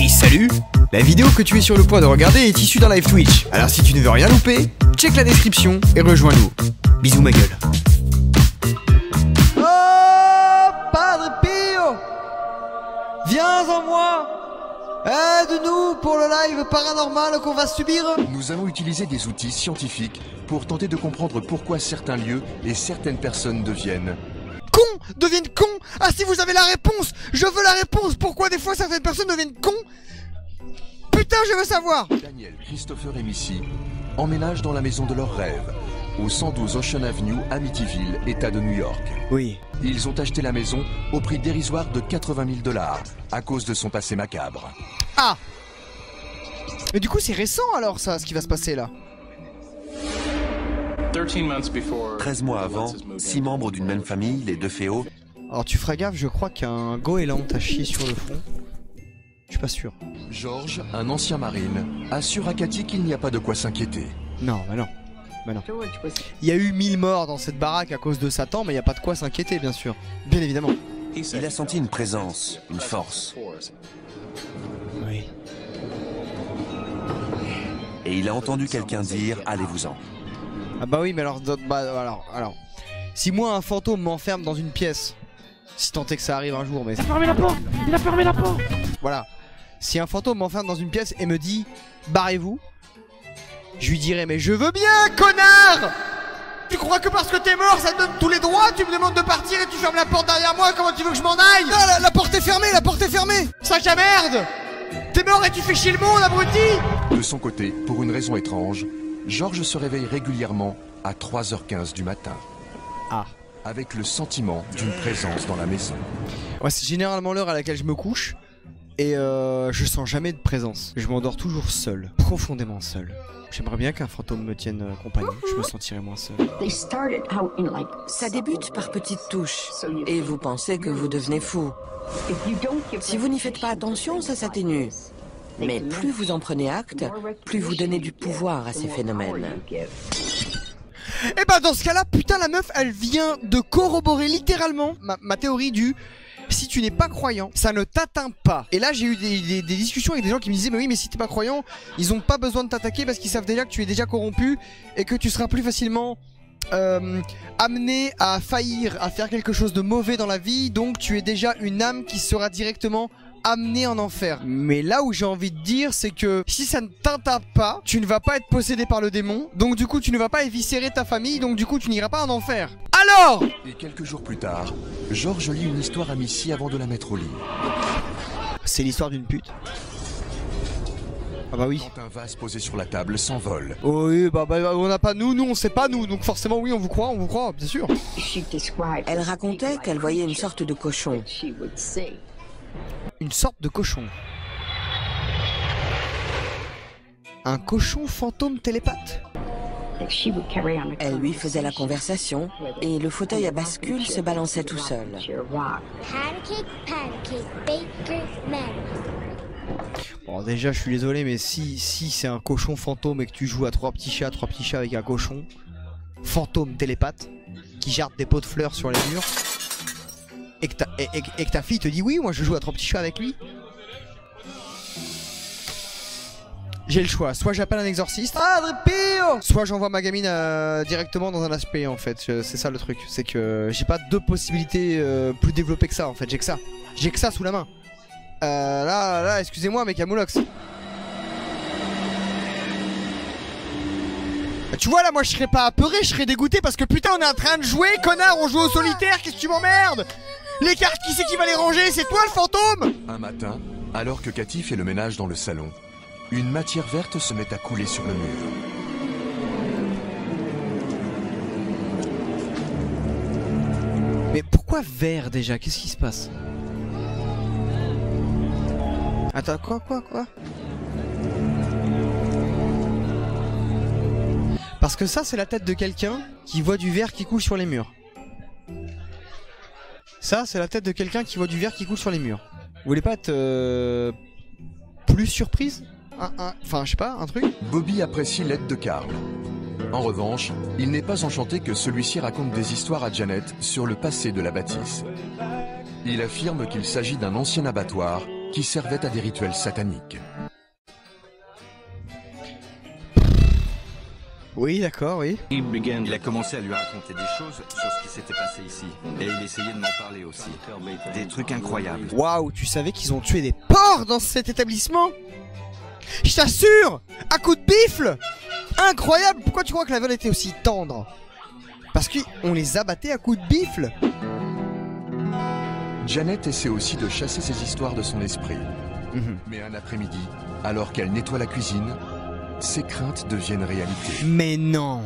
Hey, salut! La vidéo que tu es sur le point de regarder est issue d'un live Twitch. Alors si tu ne veux rien louper, check la description et rejoins-nous. Bisous ma gueule. Oh, Padre Pio, viens en moi. Aide-nous pour le live paranormal qu'on va subir. Nous allons utiliser des outils scientifiques pour tenter de comprendre pourquoi certains lieux et certaines personnes deviennent Deviennent cons. Ah, si vous avez la réponse, je veux la réponse. Pourquoi des fois certaines personnes deviennent cons? Putain, je veux savoir. Daniel, Christopher et Missy emménagent dans la maison de leurs rêves, au 112 Ocean Avenue, Amityville, État de New York. Oui. Ils ont acheté la maison au prix dérisoire de 80 000 $, à cause de son passé macabre. Ah. Mais du coup, c'est récent alors ça, ce qui va se passer là. 13 mois avant, 6 membres d'une même famille, les deux féaux. Alors tu feras gaffe, je crois qu'un goéland t'a chié sur le front. Je suis pas sûr. George, un ancien marine, assure à Cathy qu'il n'y a pas de quoi s'inquiéter. Non, bah non. Bah non. Il y a eu 1000 morts dans cette baraque à cause de Satan, mais il n'y a pas de quoi s'inquiéter, bien sûr. Bien évidemment. Il a senti une présence, une force. Oui. Et il a entendu quelqu'un dire « Allez-vous-en ». Ah bah oui, mais alors, alors, si moi un fantôme m'enferme dans une pièce, si tant est que ça arrive un jour, mais... Il a fermé la porte. Il a fermé la porte. Voilà. Si un fantôme m'enferme dans une pièce et me dit « Barrez-vous », je lui dirais « Mais je veux bien, connard ! Tu crois que parce que t'es mort, ça te donne tous les droits? Tu me demandes de partir et tu fermes la porte derrière moi, comment tu veux que je m'en aille? Ah, la porte est fermée, la porte est fermée. Sac à merde. T'es mort et tu fais chier le monde, abruti. » De son côté, pour une raison étrange, George se réveille régulièrement à 3h15 du matin. Ah. Avec le sentiment d'une présence dans la maison. Ouais, c'est généralement l'heure à laquelle je me couche. Et je sens jamais de présence. Je m'endors toujours seul, profondément seul. J'aimerais bien qu'un fantôme me tienne compagnie, je me sentirais moins seul. Ça débute par petites touches, et vous pensez que vous devenez fou. Si vous n'y faites pas attention, ça s'atténue. Mais plus vous en prenez acte, plus vous donnez du pouvoir à ces phénomènes. Et bah dans ce cas-là, putain, la meuf, elle vient de corroborer littéralement ma théorie du... Si tu n'es pas croyant, ça ne t'atteint pas. Et là j'ai eu des discussions avec des gens qui me disaient mais oui, mais si t'es pas croyant, ils ont pas besoin de t'attaquer parce qu'ils savent déjà que tu es déjà corrompu et que tu seras plus facilement amené à faillir, à faire quelque chose de mauvais dans la vie. Donc tu es déjà une âme qui sera directement amenée en enfer. Mais là où j'ai envie de dire, c'est que si ça ne t'atteint pas, tu ne vas pas être possédé par le démon. Donc du coup tu ne vas pas éviscérer ta famille. Donc du coup tu n'iras pas en enfer. Alors! Et quelques jours plus tard, George lit une histoire à Missy avant de la mettre au lit. C'est l'histoire d'une pute. Ah bah oui. Quand un vase posé sur la table s'envole. Oh oui, bah on n'a pas nous on sait pas nous, donc forcément oui on vous croit, bien sûr. Elle racontait qu'elle voyait une sorte de cochon. Une sorte de cochon. Un cochon fantôme télépathe. Elle lui faisait la conversation et le fauteuil à bascule se balançait tout seul. Bon déjà je suis désolé mais si c'est un cochon fantôme et que tu joues à trois petits chats avec un cochon fantôme télépathe qui jarde des pots de fleurs sur les murs et que ta fille te dit oui moi je joue à trois petits chats avec lui, j'ai le choix, soit j'appelle un exorciste, soit j'envoie ma gamine directement dans un aspect en fait. C'est ça le truc, c'est que j'ai pas deux possibilités plus développées que ça en fait, j'ai que ça sous la main. Là, excusez-moi mais Camoulox. Tu vois là moi je serais pas apeuré, je serais dégoûté parce que putain on est en train de jouer, connard, on joue au solitaire, qu'est-ce que tu m'emmerdes? Les cartes, qui c'est qui va les ranger? C'est toi le fantôme? Un matin, alors que Cathy fait le ménage dans le salon, une matière verte se met à couler sur le mur. Mais pourquoi vert déjà? Qu'est-ce qui se passe? Attends, quoi? Parce que ça c'est la tête de quelqu'un qui voit du verre qui coule sur les murs. Ça c'est la tête de quelqu'un qui voit du verre qui coule sur les murs. Vous voulez pas être plus surprise? Enfin je sais pas, un truc? Bobby apprécie l'aide de Carl. En revanche, il n'est pas enchanté que celui-ci raconte des histoires à Janet sur le passé de la bâtisse. Il affirme qu'il s'agit d'un ancien abattoir qui servaient à des rituels sataniques. Oui, d'accord, oui. Il a commencé à lui raconter des choses sur ce qui s'était passé ici. Et il essayait de m'en parler aussi. Des trucs incroyables. Waouh, tu savais qu'ils ont tué des porcs dans cet établissement? Je t'assure, à coups de bifle. Incroyable. Pourquoi tu crois que la viande était aussi tendre? Parce qu'on les abattait à coups de bifle. Janet essaie aussi de chasser ces histoires de son esprit. Mais un après-midi, alors qu'elle nettoie la cuisine, ses craintes deviennent réalité. Mais non.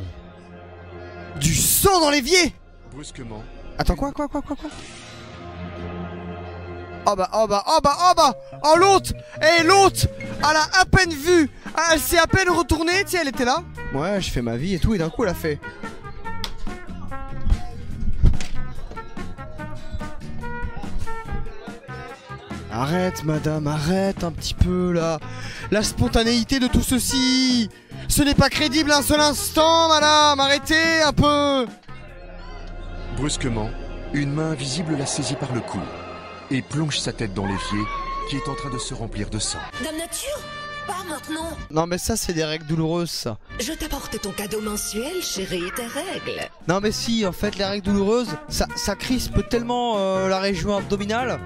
Du sang dans l'évier. Brusquement. Attends, quoi? Oh bah, oh l'autre. Eh, l'autre, elle a à peine vu. Elle s'est à peine retournée, tu sais, elle était là. Ouais, je fais ma vie et tout, et d'un coup elle a fait... Arrête madame, arrête un petit peu là. La spontanéité de tout ceci. Ce n'est pas crédible un seul instant madame, arrêtez un peu. Brusquement, une main invisible la saisit par le cou et plonge sa tête dans l'évier qui est en train de se remplir de sang. Dame Nature, pas maintenant. Non mais ça c'est des règles douloureuses ça. Je t'apporte ton cadeau mensuel, chérie, tes règles. Non mais si, en fait les règles douloureuses, ça crispe tellement la région abdominale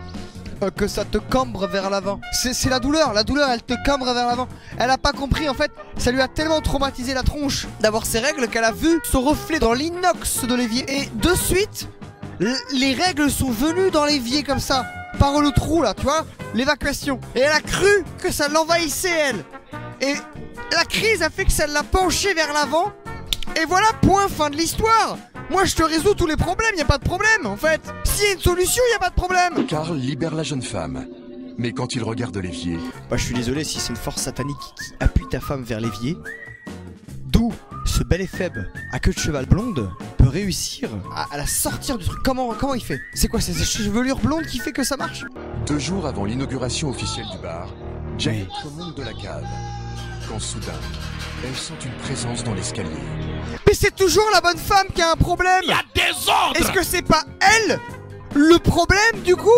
que ça te cambre vers l'avant. C'est la douleur elle te cambre vers l'avant. Elle a pas compris en fait, ça lui a tellement traumatisé la tronche d'avoir ces règles qu'elle a vu son reflet dans l'inox de l'évier. Et de suite, les règles sont venues dans l'évier comme ça, par le trou là, tu vois, l'évacuation. Et elle a cru que ça l'envahissait elle. Et la crise a fait que ça l'a penché vers l'avant. Et voilà, point, fin de l'histoire. Moi je te résous tous les problèmes, y a pas de problème en fait. S'il y a une solution, y a pas de problème. Carl libère la jeune femme, mais quand il regarde l'évier... Bah je suis désolé si c'est une force satanique qui appuie ta femme vers l'évier. D'où ce bel et faible à queue de cheval blonde peut réussir à la sortir du truc. Comment il fait? C'est quoi, c'est cette chevelure blonde qui fait que ça marche? 2 jours avant l'inauguration officielle du bar, Janet remonte de la cave, quand soudain, elle sent une présence dans l'escalier. Mais c'est toujours la bonne femme qui a un problème. Il y a des ordres. Est-ce que c'est pas elle le problème du coup?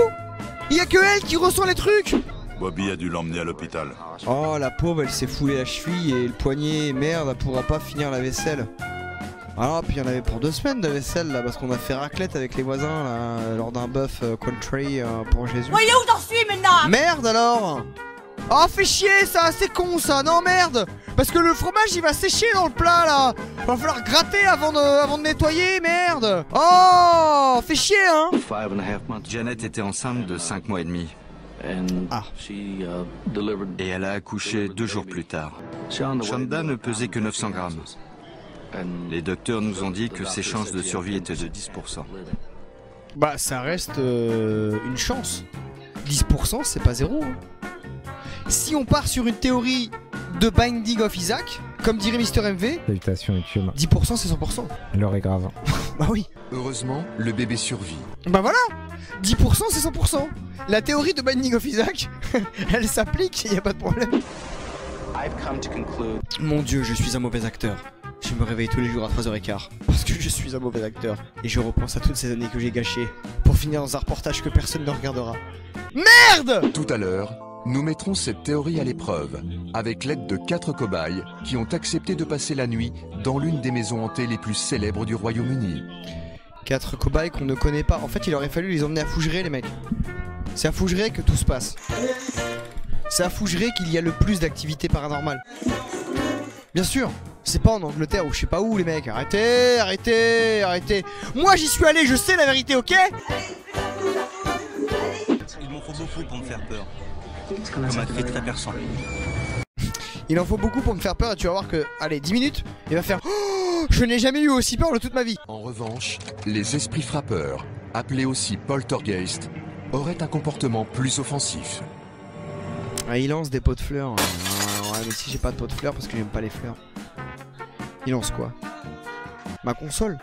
Il y a que elle qui ressent les trucs. Bobby a dû l'emmener à l'hôpital. Oh la pauvre, elle s'est foulée la cheville et le poignet. Merde, elle pourra pas finir la vaisselle. Ah puis il y en avait pour 2 semaines de vaisselle là, parce qu'on a fait raclette avec les voisins là, lors d'un bœuf country pour Jésus. Voyez où j'en suis maintenant. Merde alors. Oh fais chier ça, c'est con ça, non merde. Parce que le fromage il va sécher dans le plat là. Va falloir gratter avant de nettoyer, merde. Oh fais chier hein. Janet était enceinte de 5 mois et demi. Ah. Et elle a accouché 2 jours plus tard. Shonda ne pesait que 900 grammes. Les docteurs nous ont dit que ses chances de survie étaient de 10%. Bah ça reste une chance. 10% c'est pas zéro hein. Si on part sur une théorie de Binding of Isaac, comme dirait Mister MV, Salutations YouTube. 10% c'est 100%. L'heure est grave. Bah oui. Heureusement, le bébé survit. Bah voilà. 10% c'est 100%. La théorie de Binding of Isaac, elle s'applique, y a pas de problème. Mon Dieu, je suis un mauvais acteur. Je me réveille tous les jours à 3h15 parce que je suis un mauvais acteur. Et je repense à toutes ces années que j'ai gâchées pour finir dans un reportage que personne ne regardera. Merde! Tout à l'heure, nous mettrons cette théorie à l'épreuve avec l'aide de 4 cobayes qui ont accepté de passer la nuit dans l'une des maisons hantées les plus célèbres du Royaume-Uni. 4 cobayes qu'on ne connaît pas. En fait, il aurait fallu les emmener à Fougeray, les mecs. C'est à Fougeray que tout se passe. C'est à Fougeray qu'il y a le plus d'activités paranormales. Bien sûr, c'est pas en Angleterre ou je sais pas où, les mecs. Arrêtez, arrêtez, arrêtez. Moi, j'y suis allé, je sais la vérité, ok? Il m'en faut beaucoup pour me faire peur. Comme un cri très perçant. Il en faut beaucoup pour me faire peur et tu vas voir que, allez, 10 minutes, il va faire oh, je n'ai jamais eu aussi peur de toute ma vie. En revanche, les esprits frappeurs, appelés aussi poltergeist, auraient un comportement plus offensif. Ah, il lance des pots de fleurs. Ouais, mais si j'ai pas de pots de fleurs parce que j'aime pas les fleurs. Il lance quoi? Ma console.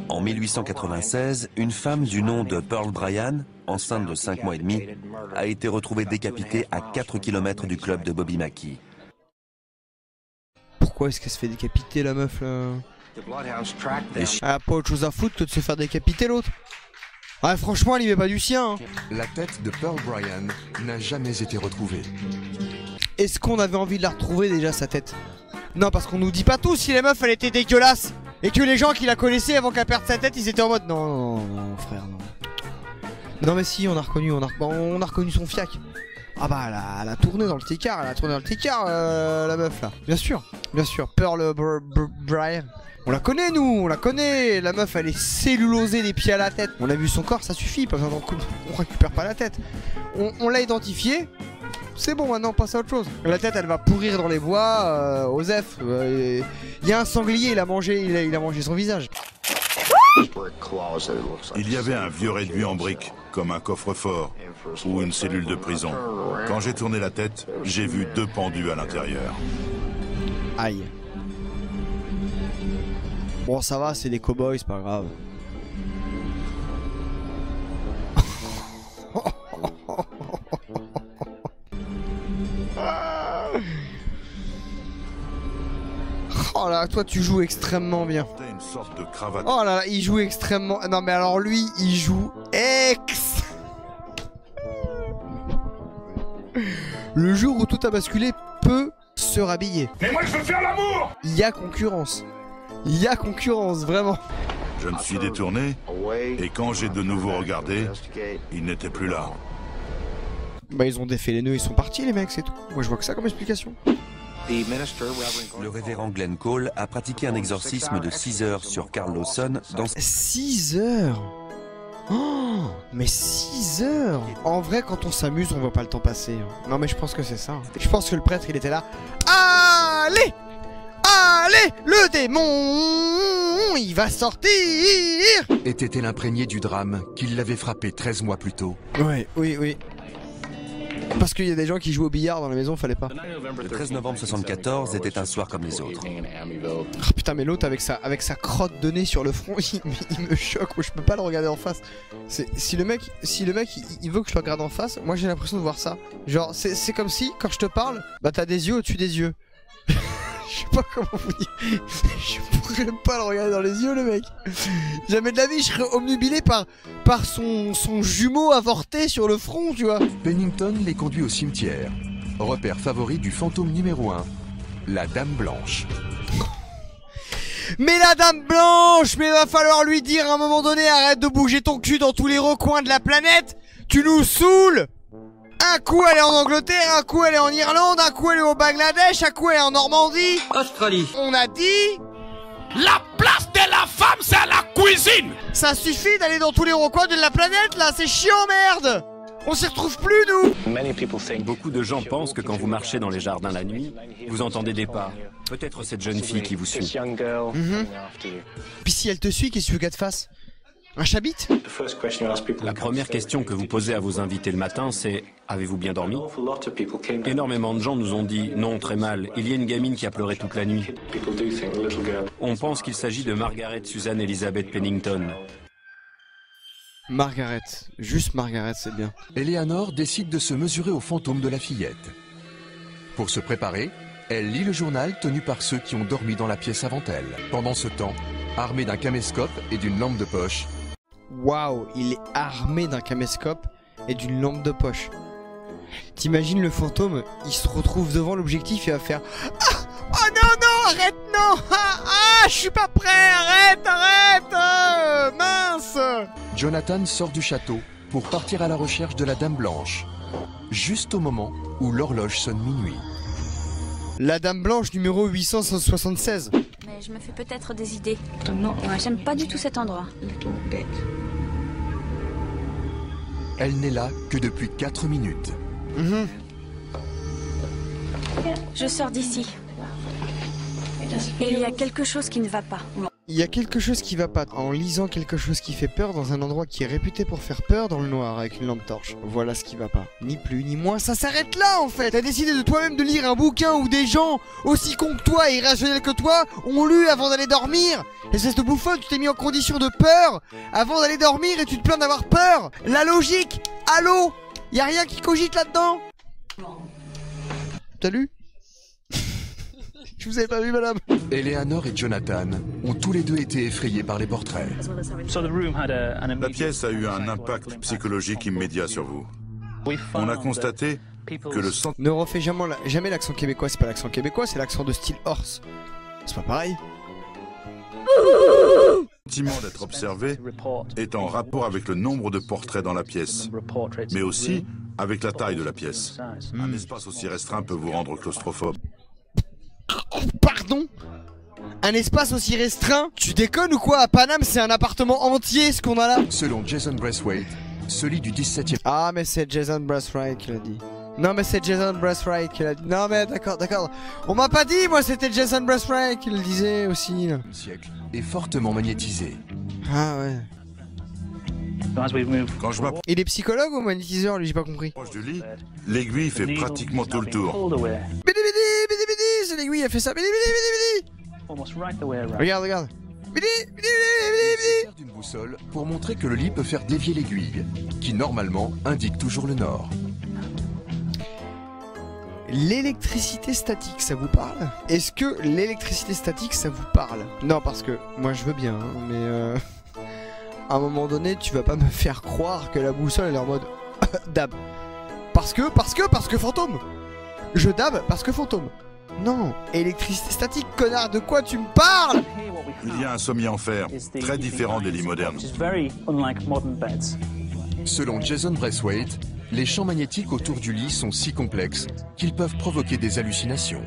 En 1896, une femme du nom de Pearl Bryan, enceinte de 5 mois et demi, a été retrouvée décapitée à 4 km du club de Bobby Mackey. Pourquoi est-ce qu'elle se fait décapiter la meuf là? Elle a pas autre chose à foutre que de se faire décapiter l'autre. Ah franchement elle y met pas du sien hein. La tête de Pearl Bryan n'a jamais été retrouvée. Est-ce qu'on avait envie de la retrouver déjà sa tête? Non parce qu'on nous dit pas tous si la meuf elle était dégueulasse. Et que les gens qui la connaissaient avant qu'elle perde sa tête ils étaient en mode non frère non. Non mais si on a reconnu, on a reconnu son fiac. Ah bah elle a tourné dans le T-car, la meuf là. Bien sûr, Pearl Bryan. On la connaît nous, on la connaît. La meuf elle est cellulosée des pieds à la tête. On a vu son corps, ça suffit, pas besoin on récupère pas la tête. On l'a identifiée. C'est bon maintenant, on passe à autre chose. La tête elle va pourrir dans les bois, Osef. Il y a un sanglier, il a mangé son visage. Il y avait un vieux réduit en briques, comme un coffre-fort ou une cellule de prison. Quand j'ai tourné la tête, j'ai vu 2 pendus à l'intérieur. Aïe. Bon ça va, c'est des cow-boys, c'est pas grave. Oh là, toi tu joues extrêmement bien. Une sorte de cravate. Oh là là, il joue extrêmement... Non mais alors lui, il joue Le jour où tout a basculé peut se rhabiller. Mais moi je veux faire l'amour. Il y a concurrence. Il y a concurrence, vraiment. Je me suis détourné, et quand j'ai de nouveau regardé, il n'était plus là. Bah ils ont défait les nœuds, ils sont partis les mecs, c'est tout. Moi je vois que ça comme explication. Le révérend Glenn Cole a pratiqué un exorcisme de 6 heures sur Carl Lawson dans... 6 heures. Oh, mais 6 heures. En vrai quand on s'amuse on voit pas le temps passer. Non mais je pense que c'est ça. Je pense que le prêtre il était là. Allez, le démon, il va sortir. Était-elle imprégnée du drame qui l'avait frappé 13 mois plus tôt? Ouais, oui. Parce qu'il y a des gens qui jouent au billard dans la maison, fallait pas. Le 13 novembre 74 était un soir comme les autres. Oh, putain mais l'autre avec sa crotte de nez sur le front, il me choque, moi je peux pas le regarder en face. Si le mec il veut que je le regarde en face, moi j'ai l'impression de voir ça. Genre c'est comme si quand je te parle, bah t'as des yeux au-dessus des yeux. Je sais pas comment vous dire. Je pourrais pas le regarder dans les yeux le mec. Jamais de la vie je serais omnubilé par son jumeau avorté sur le front, tu vois. Pennington les conduit au cimetière. Repère favori du fantôme numéro 1, la Dame Blanche. Mais la Dame Blanche, mais va falloir lui dire à un moment donné, arrête de bouger ton cul dans tous les recoins de la planète. Tu nous saoules. Un coup elle est en Angleterre, un coup elle est en Irlande, un coup elle est au Bangladesh, un coup elle est en Normandie. Australie. On a dit... La place de la femme, c'est à la cuisine. Ça suffit d'aller dans tous les recoins de la planète là, c'est chiant merde. On s'y retrouve plus nous. Beaucoup de gens pensent que quand vous marchez dans les jardins la nuit, vous entendez des pas. Peut-être cette jeune fille qui vous suit. Puis si elle te suit, qu'est-ce que tu veux qu'elle te fasse? Un chabit? La première question que vous posez à vos invités le matin, c'est « Avez-vous bien dormi ?» Énormément de gens nous ont dit « Non, très mal. Il y a une gamine qui a pleuré toute la nuit. » On pense qu'il s'agit de Margaret Susan Elizabeth Pennington. Margaret. Juste Margaret, c'est bien. Eleanor décide de se mesurer au fantôme de la fillette. Pour se préparer, elle lit le journal tenu par ceux qui ont dormi dans la pièce avant elle. Pendant ce temps, armée d'un caméscope et d'une lampe de poche, Waouh, il est armé d'un caméscope et d'une lampe de poche. T'imagines le fantôme, il se retrouve devant l'objectif et va faire ah, oh non, arrête, non. Je suis pas prêt, arrête, mince. Jonathan sort du château pour partir à la recherche de la Dame Blanche, juste au moment où l'horloge sonne minuit. La Dame Blanche numéro 876. Mais je me fais peut-être des idées. Non, j'aime pas du tout cet endroit. Elle n'est là que depuis 4 minutes. Je sors d'ici. Et il y a quelque chose qui ne va pas. Il y a quelque chose qui va pas. En lisant quelque chose qui fait peur dans un endroit qui est réputé pour faire peur dans le noir avec une lampe torche. Voilà ce qui va pas. Ni plus ni moins, ça s'arrête là en fait. T'as décidé de toi-même de lire un bouquin où des gens aussi cons que toi et irrationnels que toi ont lu avant d'aller dormir. Espèce de bouffonne, tu t'es mis en condition de peur avant d'aller dormir et tu te plains d'avoir peur. La logique. Allô, y a rien qui cogite là-dedans? T'as lu? Je vous avais pas vu, madame. Eleanor et Jonathan ont tous les deux été effrayés par les portraits. La pièce a eu un impact psychologique immédiat sur vous. On a constaté que le sentiment Ne refais jamais l'accent québécois, c'est pas l'accent québécois, c'est l'accent de style Horse. C'est pas pareil. d'être observé est en rapport avec le nombre de portraits dans la pièce, mais aussi avec la taille de la pièce. Un espace aussi restreint peut vous rendre claustrophobe. Pardon? Un espace aussi restreint? Tu déconnes ou quoi? À Paname, c'est un appartement entier ce qu'on a là. Selon Jason Braithwaite, celui du 17e... Ah, mais c'est Jason Braithwaite qui l'a dit. Non, mais c'est Jason Braithwaite qui l'a dit. Non, mais d'accord. On m'a pas dit, moi, c'était Jason Braithwaite qui le disait aussi. Là. ...siècle est fortement magnétisé. Ah ouais. Quand je m'approche Il est psychologue ou magnétiseur, lui, j'ai pas compris. du lit, l'aiguille fait pratiquement tout le tour. Bidi, c'est l'aiguille, elle fait ça. Bidi. Regarde. Bidi. sert d'une boussole pour montrer que le lit peut faire dévier l'aiguille, qui normalement indique toujours le nord. L'électricité statique, ça vous parle? Est-ce que l'électricité statique, ça vous parle? Non, parce que moi je veux bien, hein, mais à un moment donné, tu vas pas me faire croire que la boussole elle est en mode dab. Parce que fantôme. Je dab parce que fantôme. Non, électricité statique, connard, de quoi tu me parles? Il y a un sommier en fer, très différent des lits modernes. Selon Jason Braithwaite, les champs magnétiques autour du lit sont si complexes qu'ils peuvent provoquer des hallucinations.